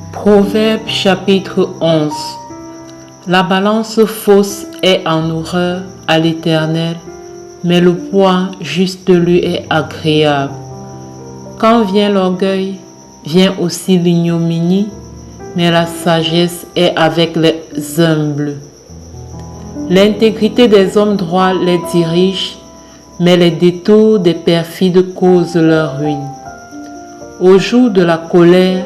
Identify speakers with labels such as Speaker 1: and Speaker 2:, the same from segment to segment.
Speaker 1: Proverbe chapitre 11. La balance fausse est en horreur à l'Éternel, mais le poids juste lui est agréable. Quand vient l'orgueil, vient aussi l'ignominie, mais la sagesse est avec les humbles. L'intégrité des hommes droits les dirige, mais les détours des perfides causent leur ruine. Au jour de la colère,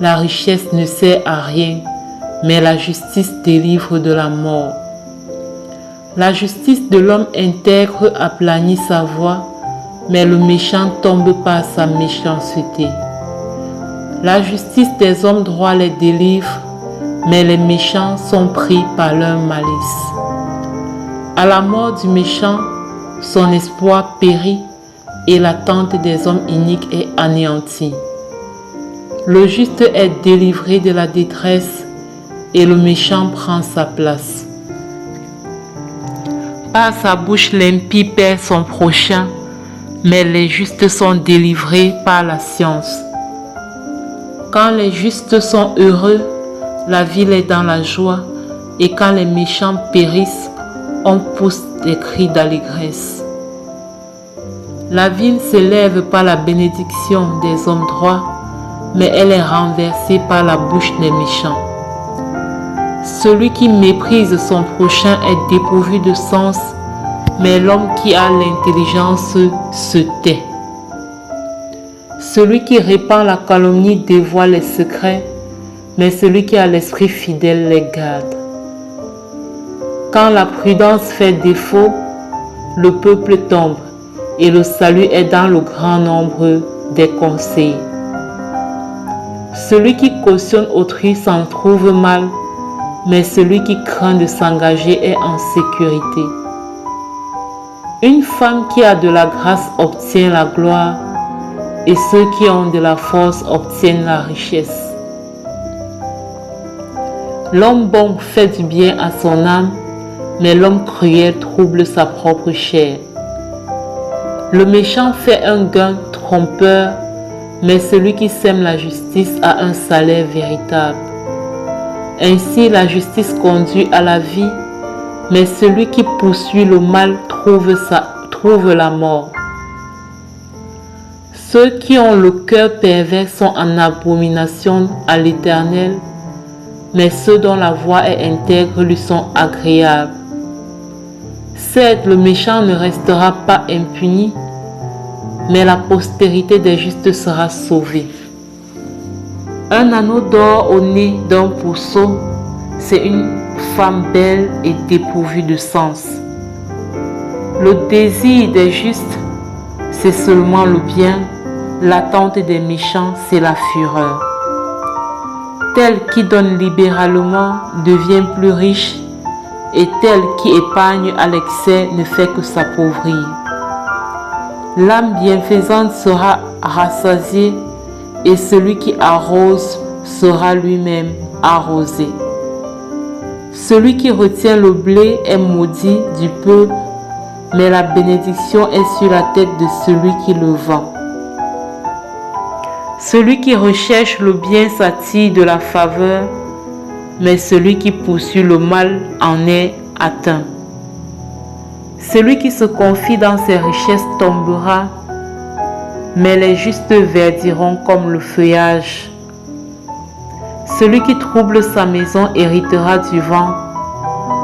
Speaker 1: la richesse ne sert à rien, mais la justice délivre de la mort. La justice de l'homme intègre aplanit sa voie, mais le méchant tombe par sa méchanceté. La justice des hommes droits les délivre, mais les méchants sont pris par leur malice. À la mort du méchant, son espoir périt et l'attente des hommes iniques est anéantie. Le juste est délivré de la détresse et le méchant prend sa place. Par sa bouche l'impie perd son prochain, mais les justes sont délivrés par la science. Quand les justes sont heureux, la ville est dans la joie, et quand les méchants périssent, on pousse des cris d'allégresse. La ville s'élève par la bénédiction des hommes droits, mais elle est renversée par la bouche des méchants. Celui qui méprise son prochain est dépourvu de sens, mais l'homme qui a l'intelligence se tait. Celui qui répand la calomnie dévoile les secrets, mais celui qui a l'esprit fidèle les garde. Quand la prudence fait défaut, le peuple tombe, et le salut est dans le grand nombre des conseils. Celui qui cautionne autrui s'en trouve mal, mais celui qui craint de s'engager est en sécurité. Une femme qui a de la grâce obtient la gloire, et ceux qui ont de la force obtiennent la richesse. L'homme bon fait du bien à son âme, mais l'homme cruel trouble sa propre chair. Le méchant fait un gain trompeur, mais celui qui sème la justice a un salaire véritable. Ainsi la justice conduit à la vie, mais celui qui poursuit le mal trouve la mort. Ceux qui ont le cœur pervers sont en abomination à l'Éternel, mais ceux dont la voix est intègre lui sont agréables. Certes, le méchant ne restera pas impuni, mais la postérité des justes sera sauvée. Un anneau d'or au nez d'un pourceau, c'est une femme belle et dépourvue de sens. Le désir des justes, c'est seulement le bien, l'attente des méchants, c'est la fureur. Tel qui donne libéralement devient plus riche, et tel qui épargne à l'excès ne fait que s'appauvrir. L'âme bienfaisante sera rassasiée, et celui qui arrose sera lui-même arrosé. Celui qui retient le blé est maudit du peu, mais la bénédiction est sur la tête de celui qui le vend. Celui qui recherche le bien s'attire de la faveur, mais celui qui poursuit le mal en est atteint. Celui qui se confie dans ses richesses tombera, mais les justes verdiront comme le feuillage. Celui qui trouble sa maison héritera du vent,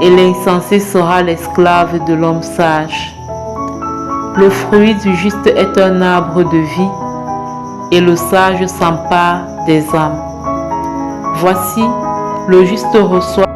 Speaker 1: et l'insensé sera l'esclave de l'homme sage. Le fruit du juste est un arbre de vie, et le sage s'empare des âmes. Voici, le juste reçoit